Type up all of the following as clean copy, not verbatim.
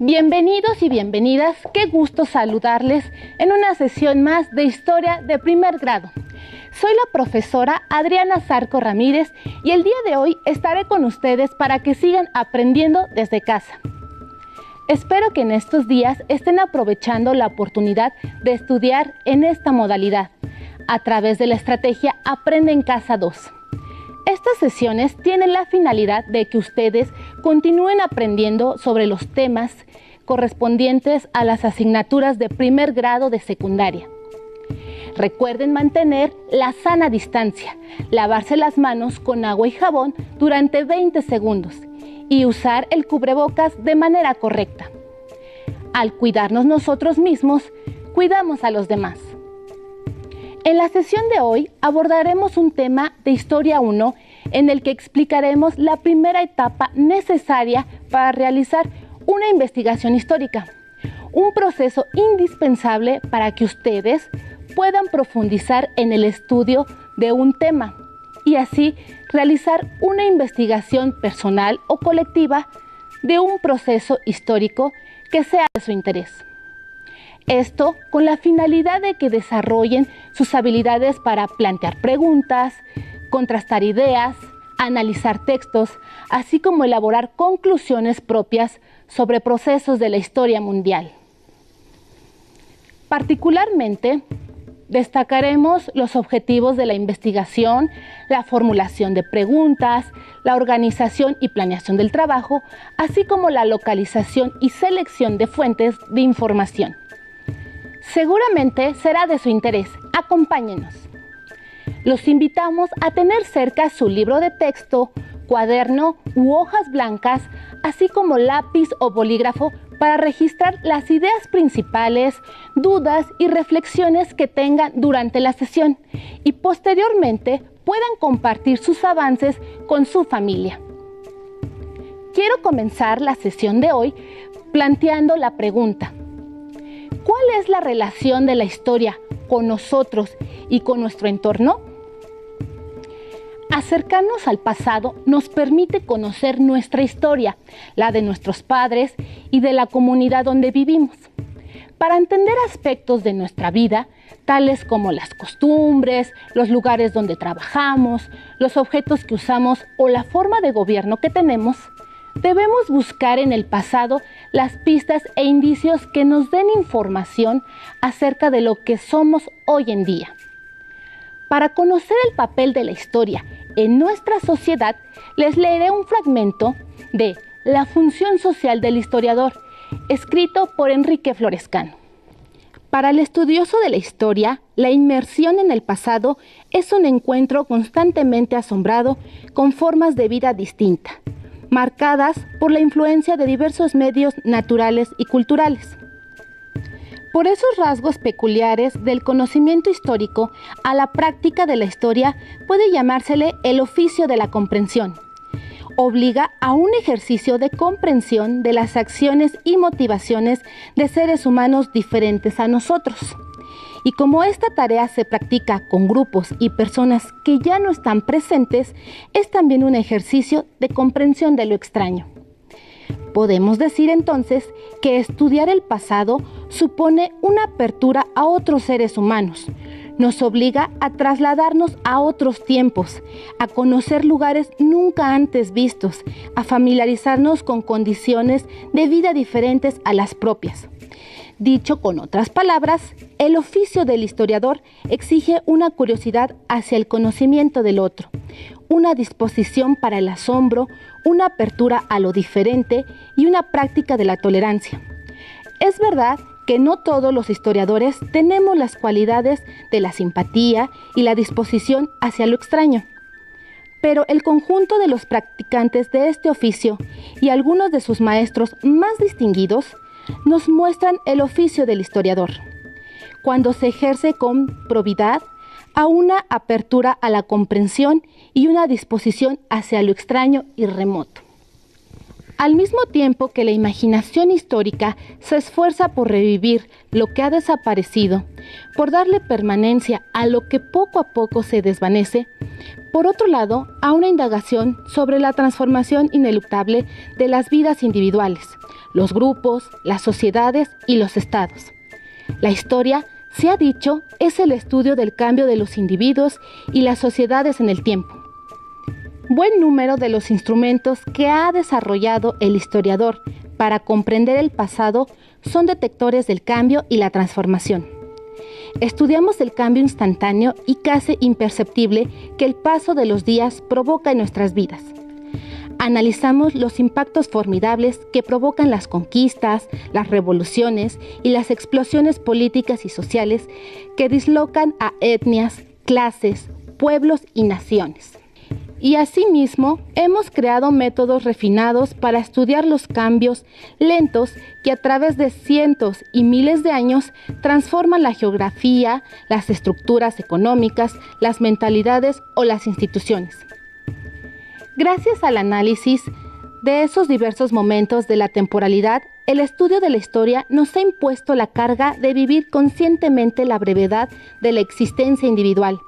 Bienvenidos y bienvenidas, qué gusto saludarles en una sesión más de Historia de Primer Grado. Soy la profesora Adriana Zarco Ramírez y el día de hoy estaré con ustedes para que sigan aprendiendo desde casa. Espero que en estos días estén aprovechando la oportunidad de estudiar en esta modalidad a través de la estrategia Aprende en Casa 2. Estas sesiones tienen la finalidad de que ustedes continúen aprendiendo sobre los temas correspondientes a las asignaturas de primer grado de secundaria. Recuerden mantener la sana distancia, lavarse las manos con agua y jabón durante 20 segundos y usar el cubrebocas de manera correcta. Al cuidarnos nosotros mismos, cuidamos a los demás. En la sesión de hoy abordaremos un tema de Historia 1 en el que explicaremos la primera etapa necesaria para realizar una investigación histórica, un proceso indispensable para que ustedes puedan profundizar en el estudio de un tema y así realizar una investigación personal o colectiva de un proceso histórico que sea de su interés. Esto con la finalidad de que desarrollen sus habilidades para plantear preguntas, contrastar ideas, analizar textos, así como elaborar conclusiones propias sobre procesos de la historia mundial. Particularmente, destacaremos los objetivos de la investigación, la formulación de preguntas, la organización y planeación del trabajo, así como la localización y selección de fuentes de información. Seguramente será de su interés. Acompáñenos. Los invitamos a tener cerca su libro de texto, cuaderno u hojas blancas, así como lápiz o bolígrafo para registrar las ideas principales, dudas y reflexiones que tengan durante la sesión y posteriormente puedan compartir sus avances con su familia. Quiero comenzar la sesión de hoy planteando la pregunta: ¿cuál es la relación de la historia con nosotros y con nuestro entorno? Acercarnos al pasado nos permite conocer nuestra historia, la de nuestros padres y de la comunidad donde vivimos. Para entender aspectos de nuestra vida, tales como las costumbres, los lugares donde trabajamos, los objetos que usamos o la forma de gobierno que tenemos, debemos buscar en el pasado las pistas e indicios que nos den información acerca de lo que somos hoy en día. Para conocer el papel de la historia en nuestra sociedad, les leeré un fragmento de La función social del historiador, escrito por Enrique Florescano. Para el estudioso de la historia, la inmersión en el pasado es un encuentro constantemente asombrado con formas de vida distintas, marcadas por la influencia de diversos medios naturales y culturales. Por esos rasgos peculiares del conocimiento histórico, a la práctica de la historia puede llamársele el oficio de la comprensión. Obliga a un ejercicio de comprensión de las acciones y motivaciones de seres humanos diferentes a nosotros. Y como esta tarea se practica con grupos y personas que ya no están presentes, es también un ejercicio de comprensión de lo extraño. Podemos decir entonces que estudiar el pasado supone una apertura a otros seres humanos. Nos obliga a trasladarnos a otros tiempos, a conocer lugares nunca antes vistos, a familiarizarnos con condiciones de vida diferentes a las propias. Dicho con otras palabras, el oficio del historiador exige una curiosidad hacia el conocimiento del otro, una disposición para el asombro, una apertura a lo diferente y una práctica de la tolerancia. Es verdad que no todos los historiadores tenemos las cualidades de la simpatía y la disposición hacia lo extraño, pero el conjunto de los practicantes de este oficio y algunos de sus maestros más distinguidos nos muestran el oficio del historiador, cuando se ejerce con probidad, a una apertura a la comprensión y una disposición hacia lo extraño y remoto. Al mismo tiempo que la imaginación histórica se esfuerza por revivir lo que ha desaparecido, por darle permanencia a lo que poco a poco se desvanece, por otro lado, a una indagación sobre la transformación ineluctable de las vidas individuales, los grupos, las sociedades y los estados. La historia, se ha dicho, es el estudio del cambio de los individuos y las sociedades en el tiempo. Buen número de los instrumentos que ha desarrollado el historiador para comprender el pasado son detectores del cambio y la transformación. Estudiamos el cambio instantáneo y casi imperceptible que el paso de los días provoca en nuestras vidas. Analizamos los impactos formidables que provocan las conquistas, las revoluciones y las explosiones políticas y sociales que dislocan a etnias, clases, pueblos y naciones. Y asimismo, hemos creado métodos refinados para estudiar los cambios lentos que a través de cientos y miles de años transforman la geografía, las estructuras económicas, las mentalidades o las instituciones. Gracias al análisis de esos diversos momentos de la temporalidad, el estudio de la historia nos ha impuesto la carga de vivir conscientemente la brevedad de la existencia individual,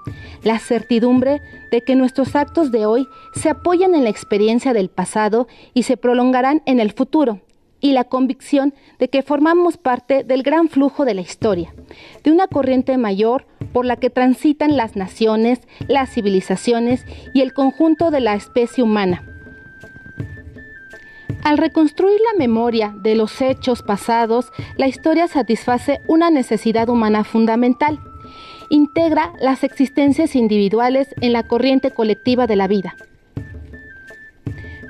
la certidumbre de que nuestros actos de hoy se apoyan en la experiencia del pasado y se prolongarán en el futuro, y la convicción de que formamos parte del gran flujo de la historia, de una corriente mayor por la que transitan las naciones, las civilizaciones y el conjunto de la especie humana. Al reconstruir la memoria de los hechos pasados, la historia satisface una necesidad humana fundamental. Integra las existencias individuales en la corriente colectiva de la vida.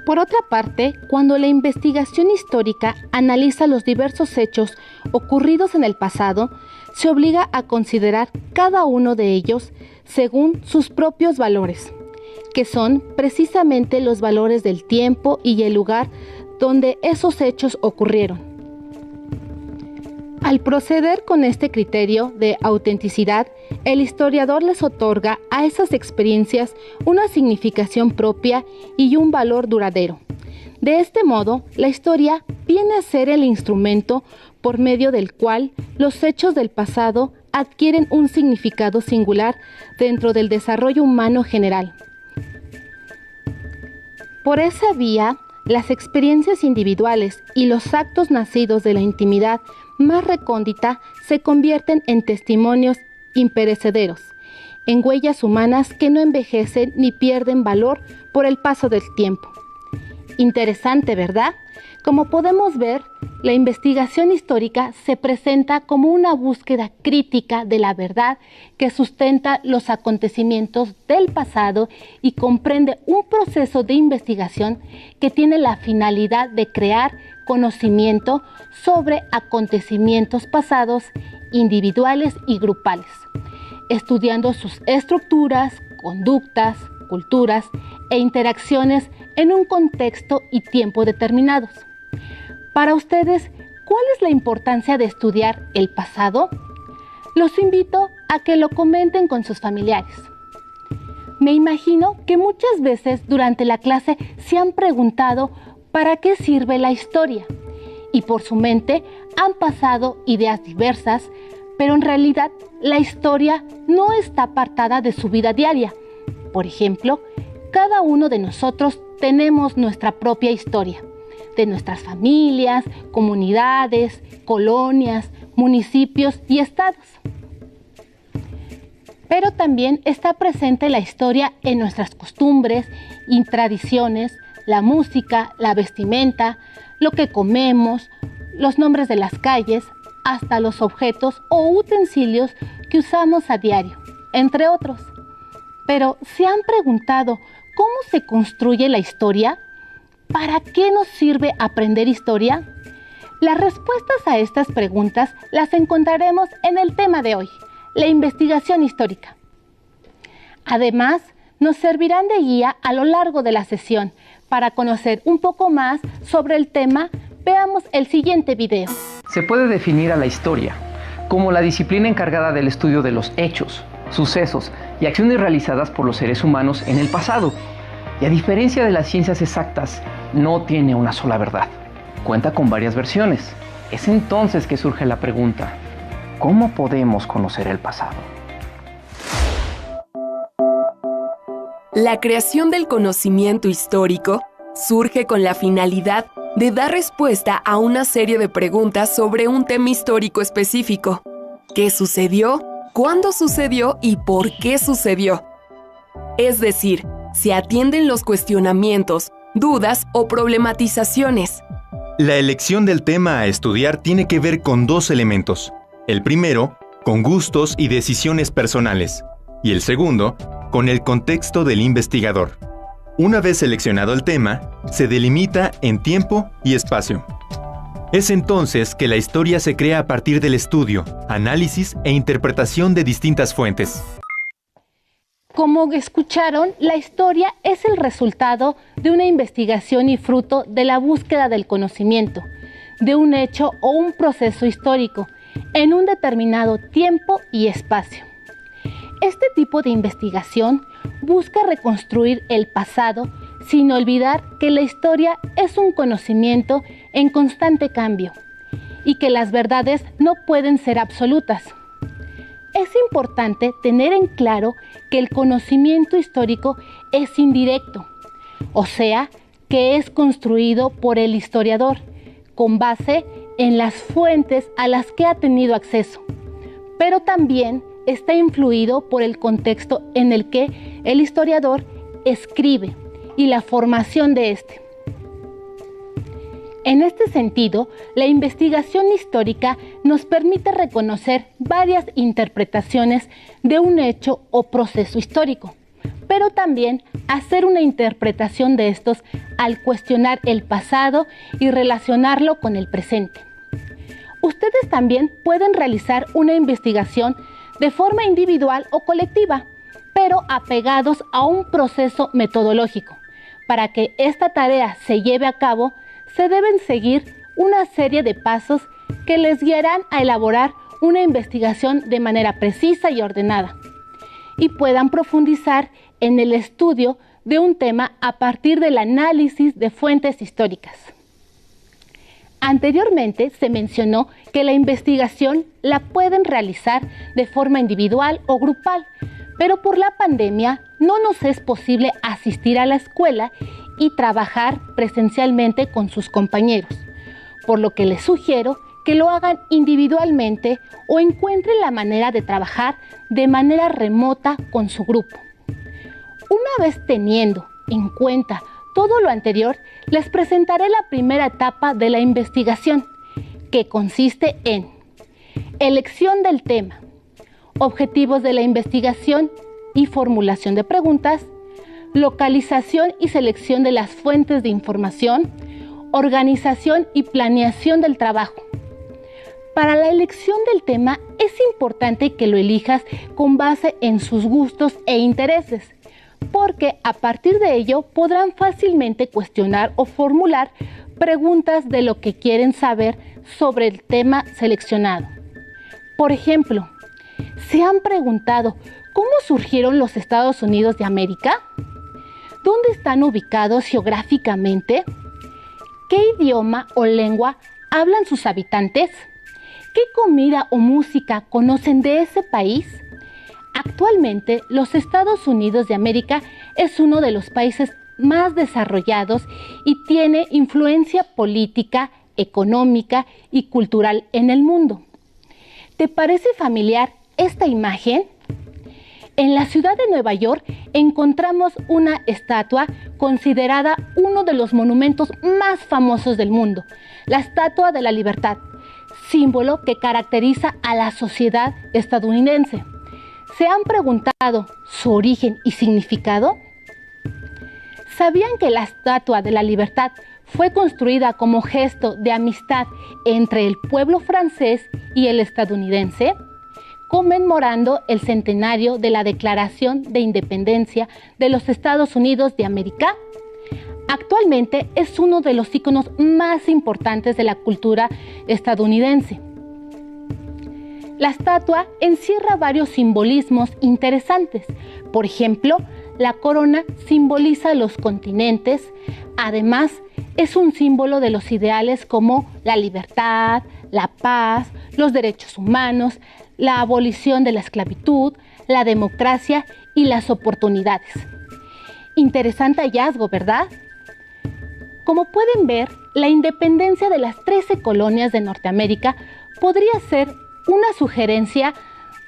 Por otra parte, cuando la investigación histórica analiza los diversos hechos ocurridos en el pasado, se obliga a considerar cada uno de ellos según sus propios valores, que son precisamente los valores del tiempo y el lugar donde esos hechos ocurrieron. Al proceder con este criterio de autenticidad, el historiador les otorga a esas experiencias una significación propia y un valor duradero. De este modo, la historia viene a ser el instrumento por medio del cual los hechos del pasado adquieren un significado singular dentro del desarrollo humano general. Por esa vía, las experiencias individuales y los actos nacidos de la intimidad más recóndita se convierten en testimonios imperecederos, en huellas humanas que no envejecen ni pierden valor por el paso del tiempo. Interesante, ¿verdad? Como podemos ver, la investigación histórica se presenta como una búsqueda crítica de la verdad que sustenta los acontecimientos del pasado y comprende un proceso de investigación que tiene la finalidad de crear conocimiento sobre acontecimientos pasados, individuales y grupales, estudiando sus estructuras, conductas, culturas e interacciones en un contexto y tiempo determinados. Para ustedes, ¿cuál es la importancia de estudiar el pasado? Los invito a que lo comenten con sus familiares. Me imagino que muchas veces durante la clase se han preguntado ¿para qué sirve la historia? Y por su mente han pasado ideas diversas, pero en realidad la historia no está apartada de su vida diaria. Por ejemplo, cada uno de nosotros tenemos nuestra propia historia, de nuestras familias, comunidades, colonias, municipios y estados. Pero también está presente la historia en nuestras costumbres y tradiciones, la música, la vestimenta, lo que comemos, los nombres de las calles, hasta los objetos o utensilios que usamos a diario, entre otros. Pero ¿se han preguntado cómo se construye la historia? ¿Para qué nos sirve aprender historia? Las respuestas a estas preguntas las encontraremos en el tema de hoy, la investigación histórica. Además, nos servirán de guía a lo largo de la sesión. Para conocer un poco más sobre el tema, veamos el siguiente video. Se puede definir a la historia como la disciplina encargada del estudio de los hechos, sucesos y acciones realizadas por los seres humanos en el pasado. Y a diferencia de las ciencias exactas, no tiene una sola verdad. Cuenta con varias versiones. Es entonces que surge la pregunta: ¿cómo podemos conocer el pasado? La creación del conocimiento histórico surge con la finalidad de dar respuesta a una serie de preguntas sobre un tema histórico específico. ¿Qué sucedió? ¿Cuándo sucedió? ¿Y por qué sucedió? Es decir, se atienden los cuestionamientos, dudas o problematizaciones. La elección del tema a estudiar tiene que ver con dos elementos. El primero, con gustos y decisiones personales, y el segundo, con el contexto del investigador. Una vez seleccionado el tema, se delimita en tiempo y espacio. Es entonces que la historia se crea a partir del estudio, análisis e interpretación de distintas fuentes. Como escucharon, la historia es el resultado de una investigación y fruto de la búsqueda del conocimiento, de un hecho o un proceso histórico, en un determinado tiempo y espacio. Este tipo de investigación busca reconstruir el pasado sin olvidar que la historia es un conocimiento en constante cambio y que las verdades no pueden ser absolutas. Es importante tener en claro que el conocimiento histórico es indirecto, o sea, que es construido por el historiador con base en las fuentes a las que ha tenido acceso, pero también está influido por el contexto en el que el historiador escribe y la formación de este. En este sentido, la investigación histórica nos permite reconocer varias interpretaciones de un hecho o proceso histórico, pero también hacer una interpretación de estos al cuestionar el pasado y relacionarlo con el presente. Ustedes también pueden realizar una investigación de forma individual o colectiva, pero apegados a un proceso metodológico. Para que esta tarea se lleve a cabo, se deben seguir una serie de pasos que les guiarán a elaborar una investigación de manera precisa y ordenada, y puedan profundizar en el estudio de un tema a partir del análisis de fuentes históricas. Anteriormente se mencionó que la investigación la pueden realizar de forma individual o grupal, pero por la pandemia no nos es posible asistir a la escuela y trabajar presencialmente con sus compañeros, por lo que les sugiero que lo hagan individualmente o encuentren la manera de trabajar de manera remota con su grupo. Una vez teniendo en cuenta todo lo anterior, les presentaré la primera etapa de la investigación, que consiste en elección del tema, objetivos de la investigación y formulación de preguntas, localización y selección de las fuentes de información, organización y planeación del trabajo. Para la elección del tema es importante que lo elijas con base en sus gustos e intereses, porque a partir de ello podrán fácilmente cuestionar o formular preguntas de lo que quieren saber sobre el tema seleccionado. Por ejemplo, ¿se han preguntado cómo surgieron los Estados Unidos de América? ¿Dónde están ubicados geográficamente? ¿Qué idioma o lengua hablan sus habitantes? ¿Qué comida o música conocen de ese país? Actualmente, los Estados Unidos de América es uno de los países más desarrollados y tiene influencia política, económica y cultural en el mundo. ¿Te parece familiar esta imagen? En la ciudad de Nueva York encontramos una estatua considerada uno de los monumentos más famosos del mundo, la Estatua de la Libertad, símbolo que caracteriza a la sociedad estadounidense. ¿Se han preguntado su origen y significado? ¿Sabían que la Estatua de la Libertad fue construida como gesto de amistad entre el pueblo francés y el estadounidense, conmemorando el centenario de la Declaración de Independencia de los Estados Unidos de América? Actualmente es uno de los íconos más importantes de la cultura estadounidense. La estatua encierra varios simbolismos interesantes. Por ejemplo, la corona simboliza los continentes. Además, es un símbolo de los ideales como la libertad, la paz, los derechos humanos, la abolición de la esclavitud, la democracia y las oportunidades. Interesante hallazgo, ¿verdad? Como pueden ver, la independencia de las 13 colonias de Norteamérica podría ser una sugerencia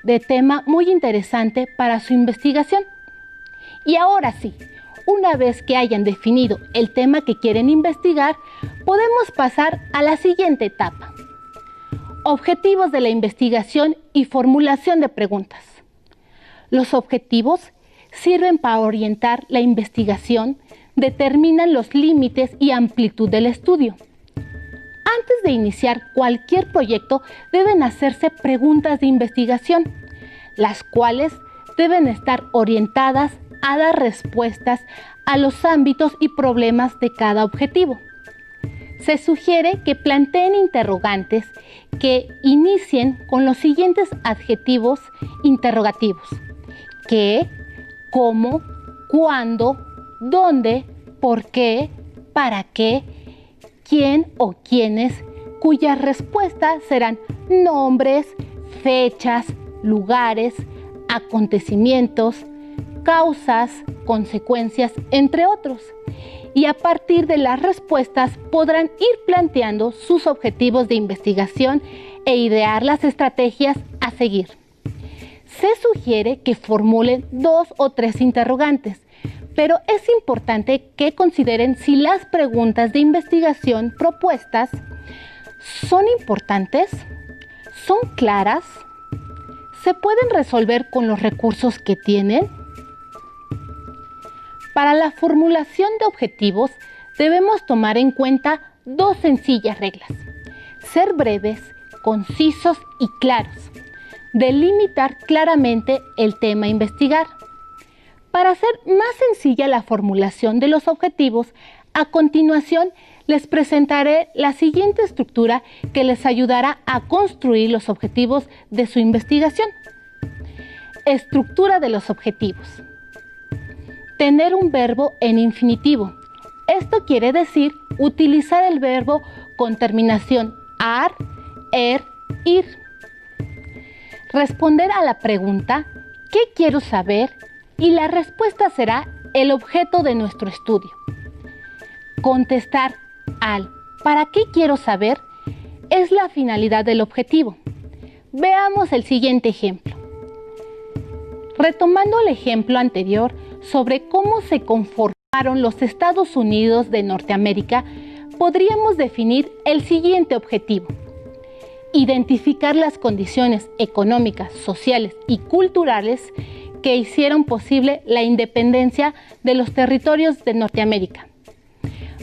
de tema muy interesante para su investigación. Y ahora sí, una vez que hayan definido el tema que quieren investigar, podemos pasar a la siguiente etapa. Objetivos de la investigación y formulación de preguntas. Los objetivos sirven para orientar la investigación, determinan los límites y amplitud del estudio. Antes de iniciar cualquier proyecto, deben hacerse preguntas de investigación, las cuales deben estar orientadas a dar respuestas a los ámbitos y problemas de cada objetivo. Se sugiere que planteen interrogantes que inicien con los siguientes adjetivos interrogativos: ¿qué?, ¿cómo?, ¿cuándo?, ¿dónde?, ¿por qué?, ¿para qué?, ¿quién o quiénes?, cuyas respuestas serán nombres, fechas, lugares, acontecimientos, causas, consecuencias, entre otros. Y a partir de las respuestas podrán ir planteando sus objetivos de investigación e idear las estrategias a seguir. Se sugiere que formulen 2 o 3 interrogantes, pero es importante que consideren si las preguntas de investigación propuestas son importantes, son claras, se pueden resolver con los recursos que tienen. Para la formulación de objetivos debemos tomar en cuenta 2 sencillas reglas: ser breves, concisos y claros. Delimitar claramente el tema a investigar. Para hacer más sencilla la formulación de los objetivos, a continuación les presentaré la siguiente estructura que les ayudará a construir los objetivos de su investigación. Estructura de los objetivos. Tener un verbo en infinitivo. Esto quiere decir utilizar el verbo con terminación ar, er, ir. Responder a la pregunta ¿qué quiero saber? Y la respuesta será el objeto de nuestro estudio. Contestar al ¿para qué quiero saber? Es la finalidad del objetivo. Veamos el siguiente ejemplo. Retomando el ejemplo anterior sobre cómo se conformaron los Estados Unidos de Norteamérica, podríamos definir el siguiente objetivo: identificar las condiciones económicas, sociales y culturales que hicieron posible la independencia de los territorios de Norteamérica.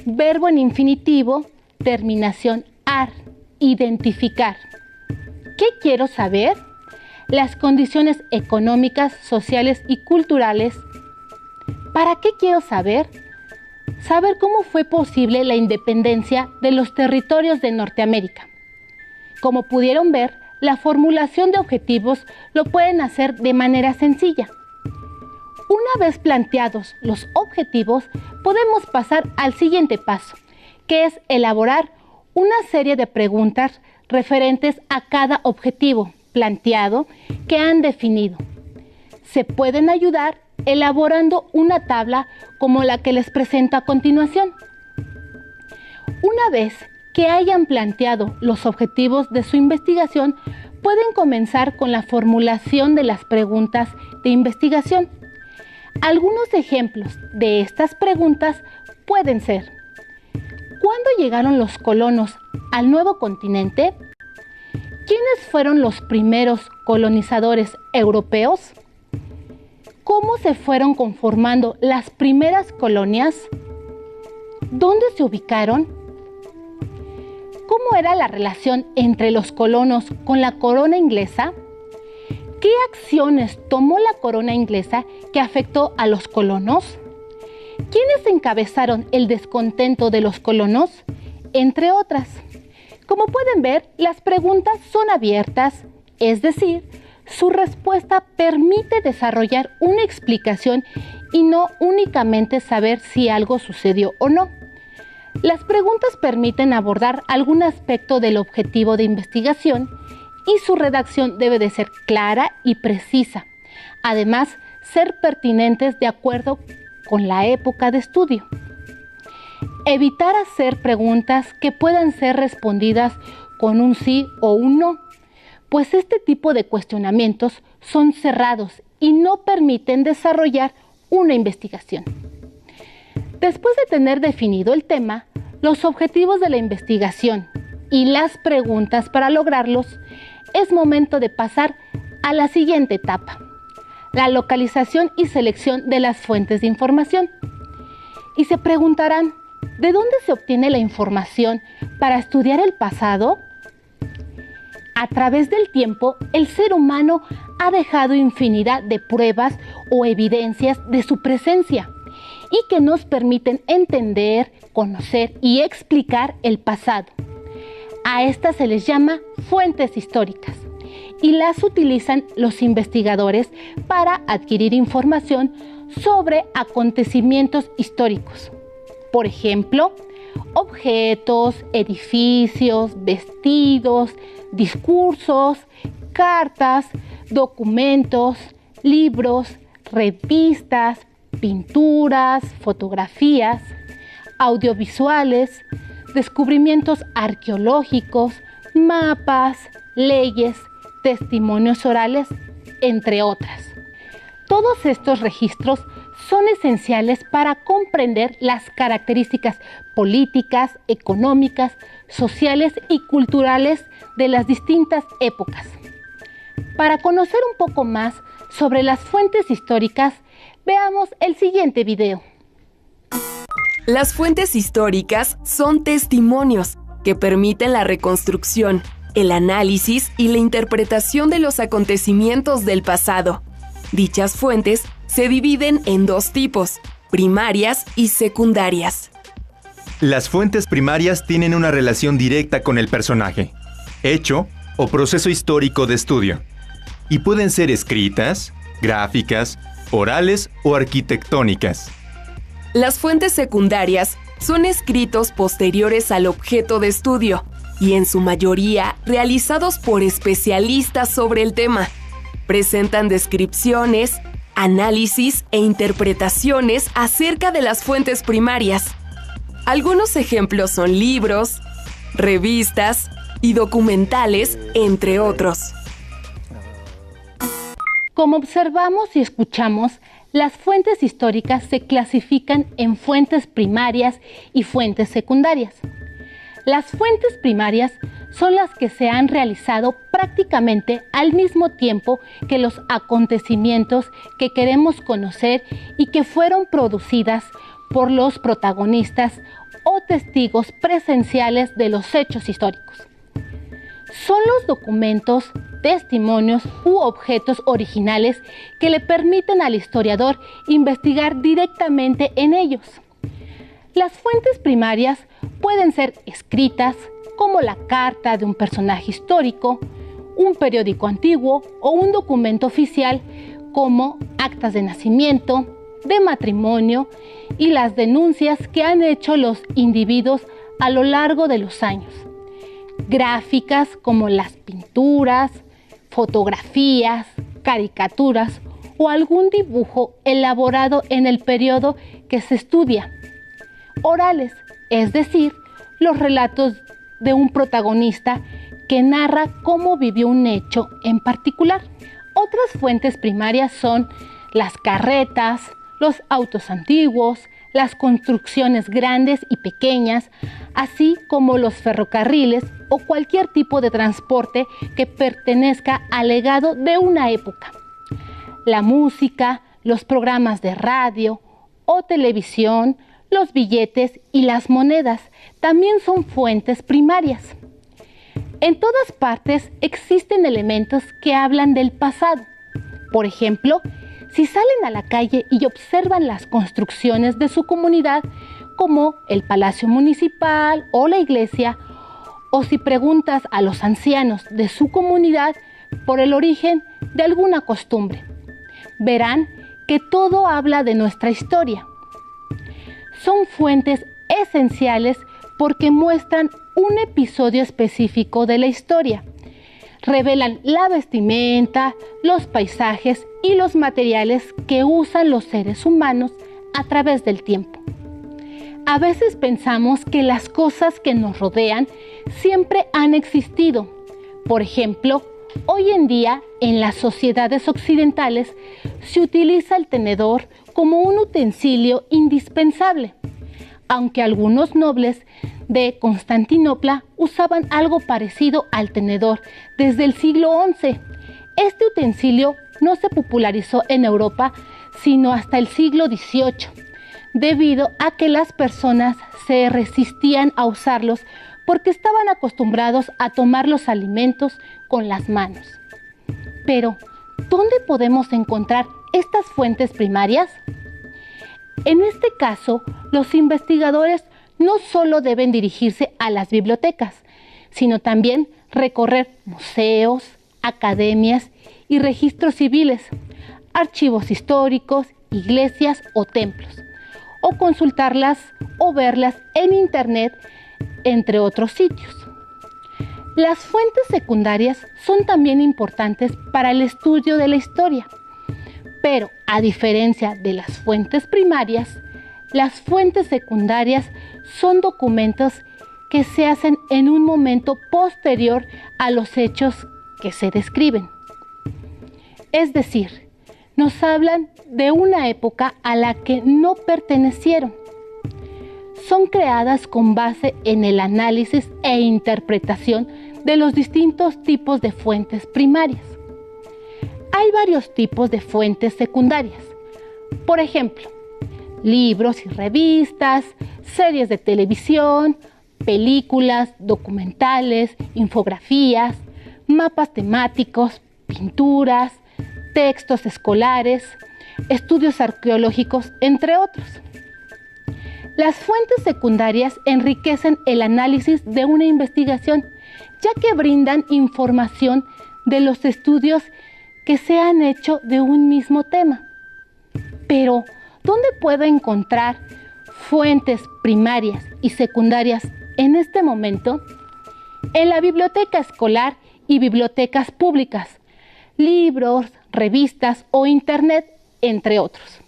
Verbo en infinitivo, terminación ar, identificar. ¿Qué quiero saber? Las condiciones económicas, sociales y culturales. ¿Para qué quiero saber? Saber cómo fue posible la independencia de los territorios de Norteamérica. Como pudieron ver, la formulación de objetivos lo pueden hacer de manera sencilla. Una vez planteados los objetivos, podemos pasar al siguiente paso, que es elaborar una serie de preguntas referentes a cada objetivo planteado que han definido. Se pueden ayudar elaborando una tabla como la que les presento a continuación. Una vez que hayan planteado los objetivos de su investigación, pueden comenzar con la formulación de las preguntas de investigación. Algunos ejemplos de estas preguntas pueden ser: ¿cuándo llegaron los colonos al nuevo continente? ¿Quiénes fueron los primeros colonizadores europeos? ¿Cómo se fueron conformando las primeras colonias? ¿Dónde se ubicaron? ¿Cómo era la relación entre los colonos con la corona inglesa? ¿Qué acciones tomó la corona inglesa que afectó a los colonos? ¿Quiénes encabezaron el descontento de los colonos? Entre otras. Como pueden ver, las preguntas son abiertas, es decir, su respuesta permite desarrollar una explicación y no únicamente saber si algo sucedió o no. Las preguntas permiten abordar algún aspecto del objetivo de investigación y su redacción debe de ser clara y precisa. Además, ser pertinentes de acuerdo con la época de estudio. Evitar hacer preguntas que puedan ser respondidas con un sí o un no, pues este tipo de cuestionamientos son cerrados y no permiten desarrollar una investigación. Después de tener definido el tema, los objetivos de la investigación y las preguntas para lograrlos, es momento de pasar a la siguiente etapa, la localización y selección de las fuentes de información. Y se preguntarán, ¿de dónde se obtiene la información para estudiar el pasado? A través del tiempo, el ser humano ha dejado infinidad de pruebas o evidencias de su presencia y que nos permiten entender, conocer y explicar el pasado. A estas se les llama fuentes históricas y las utilizan los investigadores para adquirir información sobre acontecimientos históricos. Por ejemplo, objetos, edificios, vestidos, discursos, cartas, documentos, libros, revistas, pinturas, fotografías, audiovisuales, descubrimientos arqueológicos, mapas, leyes, testimonios orales, entre otras. Todos estos registros son esenciales para comprender las características políticas, económicas, sociales y culturales de las distintas épocas. Para conocer un poco más sobre las fuentes históricas, veamos el siguiente video. Las fuentes históricas son testimonios que permiten la reconstrucción, el análisis y la interpretación de los acontecimientos del pasado. Dichas fuentes se dividen en dos tipos, primarias y secundarias. Las fuentes primarias tienen una relación directa con el personaje, hecho o proceso histórico de estudio, y pueden ser escritas, gráficas, orales o arquitectónicas. Las fuentes secundarias son escritos posteriores al objeto de estudio y en su mayoría realizados por especialistas sobre el tema. Presentan descripciones, análisis e interpretaciones acerca de las fuentes primarias. Algunos ejemplos son libros, revistas y documentales, entre otros. Como observamos y escuchamos, las fuentes históricas se clasifican en fuentes primarias y fuentes secundarias. Las fuentes primarias son las que se han realizado prácticamente al mismo tiempo que los acontecimientos que queremos conocer y que fueron producidas por los protagonistas o testigos presenciales de los hechos históricos. Son los documentos, testimonios u objetos originales que le permiten al historiador investigar directamente en ellos. Las fuentes primarias pueden ser escritas, como la carta de un personaje histórico, un periódico antiguo o un documento oficial, como actas de nacimiento, de matrimonio y las denuncias que han hecho los individuos a lo largo de los años. Gráficas como las pinturas, fotografías, caricaturas o algún dibujo elaborado en el periodo que se estudia. Orales, es decir, los relatos de un protagonista que narra cómo vivió un hecho en particular. Otras fuentes primarias son las carretas, los autos antiguos, las construcciones grandes y pequeñas, así como los ferrocarriles o cualquier tipo de transporte que pertenezca al legado de una época. La música, los programas de radio o televisión, los billetes y las monedas también son fuentes primarias. En todas partes existen elementos que hablan del pasado. Por ejemplo, si salen a la calle y observan las construcciones de su comunidad, como el Palacio Municipal o la iglesia, o si preguntas a los ancianos de su comunidad por el origen de alguna costumbre, verán que todo habla de nuestra historia. Son fuentes esenciales porque muestran un episodio específico de la historia. Revelan la vestimenta, los paisajes y los materiales que usan los seres humanos a través del tiempo. A veces pensamos que las cosas que nos rodean siempre han existido. Por ejemplo, hoy en día en las sociedades occidentales se utiliza el tenedor como un utensilio indispensable, aunque algunos nobles de Constantinopla usaban algo parecido al tenedor desde el siglo XI. Este utensilio no se popularizó en Europa sino hasta el siglo XVIII, debido a que las personas se resistían a usarlos porque estaban acostumbrados a tomar los alimentos con las manos. Pero, ¿dónde podemos encontrar estas fuentes primarias? En este caso, los investigadores no solo deben dirigirse a las bibliotecas, sino también recorrer museos, academias y registros civiles, archivos históricos, iglesias o templos, o consultarlas o verlas en internet, entre otros sitios. Las fuentes secundarias son también importantes para el estudio de la historia, pero a diferencia de las fuentes primarias, las fuentes secundarias son documentos que se hacen en un momento posterior a los hechos que se describen. Es decir, nos hablan de una época a la que no pertenecieron. Son creadas con base en el análisis e interpretación de los distintos tipos de fuentes primarias. Hay varios tipos de fuentes secundarias. Por ejemplo, libros y revistas, series de televisión, películas, documentales, infografías, mapas temáticos, pinturas, textos escolares, estudios arqueológicos, entre otros. Las fuentes secundarias enriquecen el análisis de una investigación, ya que brindan información de los estudios que se han hecho de un mismo tema. Pero, ¿dónde puedo encontrar fuentes primarias y secundarias en este momento? En la biblioteca escolar y bibliotecas públicas, libros, revistas o internet, entre otros.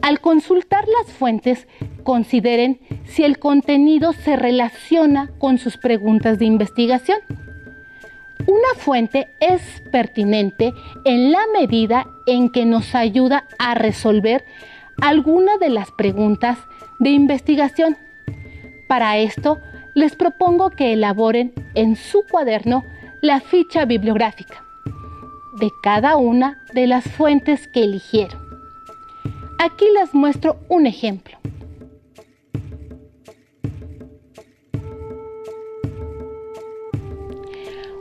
Al consultar las fuentes, consideren si el contenido se relaciona con sus preguntas de investigación. Una fuente es pertinente en la medida en que nos ayuda a resolver alguna de las preguntas de investigación. Para esto, les propongo que elaboren en su cuaderno la ficha bibliográfica de cada una de las fuentes que eligieron. Aquí les muestro un ejemplo.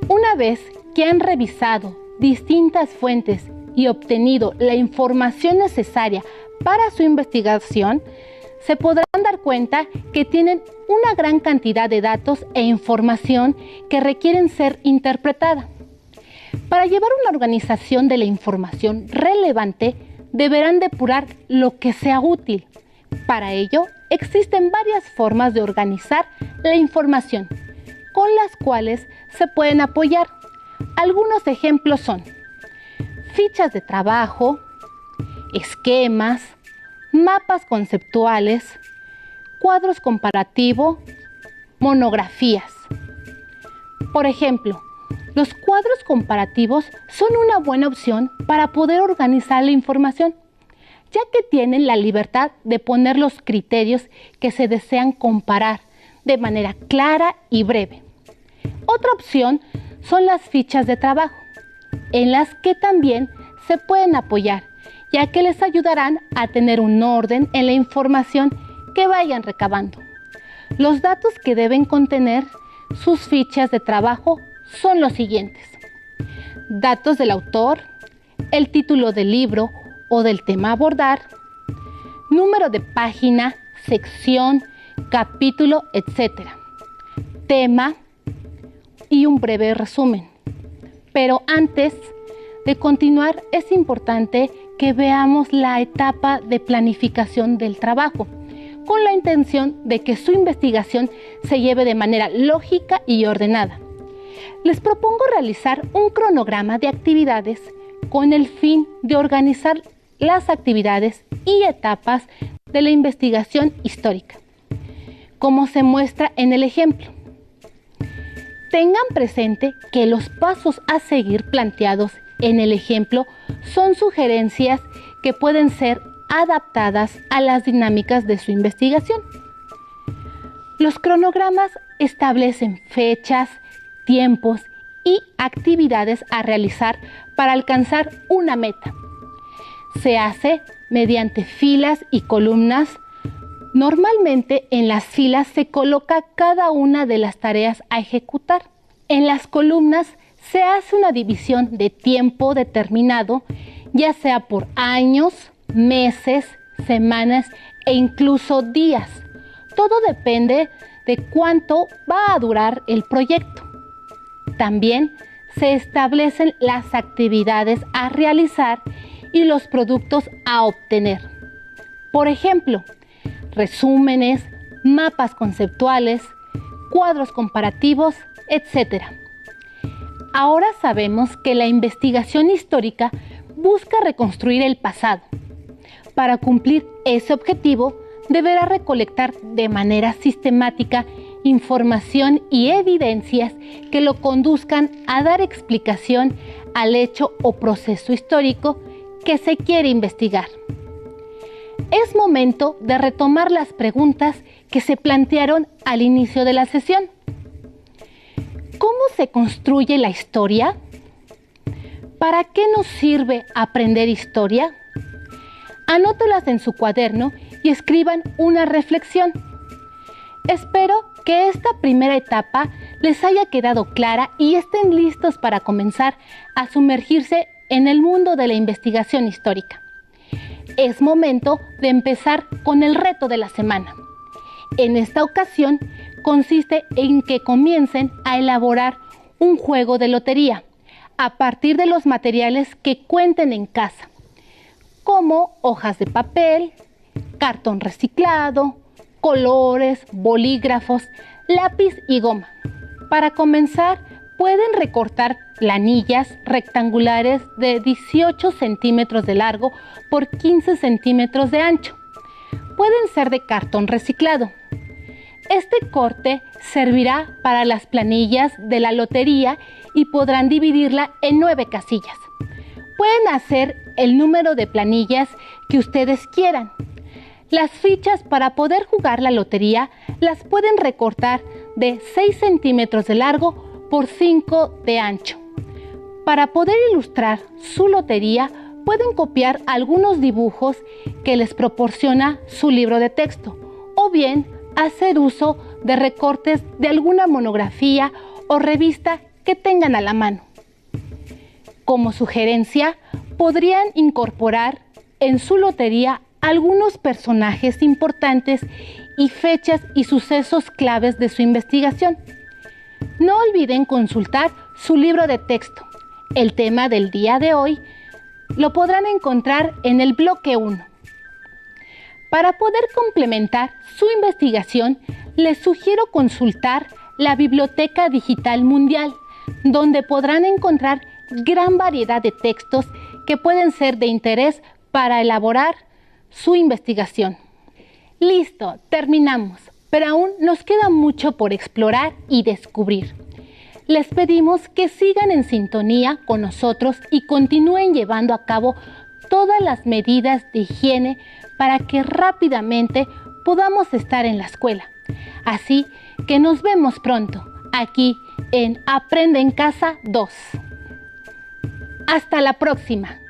Una vez que han revisado distintas fuentes y obtenido la información necesaria para su investigación, se podrán dar cuenta que tienen una gran cantidad de datos e información que requieren ser interpretada. Para llevar una organización de la información relevante, deberán depurar lo que sea útil. Para ello, existen varias formas de organizar la información, con las cuales se pueden apoyar. Algunos ejemplos son fichas de trabajo, esquemas, mapas conceptuales, cuadros comparativos, monografías. Por ejemplo, los cuadros comparativos son una buena opción para poder organizar la información, ya que tienen la libertad de poner los criterios que se desean comparar de manera clara y breve. Otra opción son las fichas de trabajo, en las que también se pueden apoyar, ya que les ayudarán a tener un orden en la información que vayan recabando. Los datos que deben contener sus fichas de trabajo son los siguientes: datos del autor, el título del libro o del tema a abordar, número de página, sección, capítulo, etc., tema y un breve resumen. Pero antes de continuar, es importante que veamos la etapa de planificación del trabajo, con la intención de que su investigación se lleve de manera lógica y ordenada. Les propongo realizar un cronograma de actividades con el fin de organizar las actividades y etapas de la investigación histórica, como se muestra en el ejemplo. Tengan presente que los pasos a seguir planteados en el ejemplo son sugerencias que pueden ser adaptadas a las dinámicas de su investigación. Los cronogramas establecen fechas, tiempos y actividades a realizar para alcanzar una meta. Se hace mediante filas y columnas. Normalmente en las filas se coloca cada una de las tareas a ejecutar. En las columnas se hace una división de tiempo determinado, ya sea por años, meses, semanas e incluso días. Todo depende de cuánto va a durar el proyecto. También se establecen las actividades a realizar y los productos a obtener. Por ejemplo, resúmenes, mapas conceptuales, cuadros comparativos, etc. Ahora sabemos que la investigación histórica busca reconstruir el pasado. Para cumplir ese objetivo, deberá recolectar de manera sistemática información y evidencias que lo conduzcan a dar explicación al hecho o proceso histórico que se quiere investigar. Es momento de retomar las preguntas que se plantearon al inicio de la sesión. ¿Cómo se construye la historia? ¿Para qué nos sirve aprender historia? Anótelas en su cuaderno y escriban una reflexión. Espero que esta primera etapa les haya quedado clara y estén listos para comenzar a sumergirse en el mundo de la investigación histórica. Es momento de empezar con el reto de la semana. En esta ocasión consiste en que comiencen a elaborar un juego de lotería a partir de los materiales que cuenten en casa, como hojas de papel, cartón reciclado, colores, bolígrafos, lápiz y goma. Para comenzar, pueden recortar planillas rectangulares de 18 centímetros de largo por 15 centímetros de ancho. Pueden ser de cartón reciclado. Este corte servirá para las planillas de la lotería y podrán dividirla en 9 casillas. Pueden hacer el número de planillas que ustedes quieran. Las fichas para poder jugar la lotería las pueden recortar de 6 centímetros de largo por 5 de ancho. Para poder ilustrar su lotería, pueden copiar algunos dibujos que les proporciona su libro de texto, o bien hacer uso de recortes de alguna monografía o revista que tengan a la mano. Como sugerencia, podrían incorporar en su lotería algunos personajes importantes y fechas y sucesos claves de su investigación. No olviden consultar su libro de texto. El tema del día de hoy lo podrán encontrar en el bloque 1. Para poder complementar su investigación, les sugiero consultar la Biblioteca Digital Mundial, donde podrán encontrar gran variedad de textos que pueden ser de interés para elaborar su investigación. Listo, terminamos, pero aún nos queda mucho por explorar y descubrir. Les pedimos que sigan en sintonía con nosotros y continúen llevando a cabo todas las medidas de higiene para que rápidamente podamos estar en la escuela. Así que nos vemos pronto, aquí en Aprende en Casa 2. Hasta la próxima.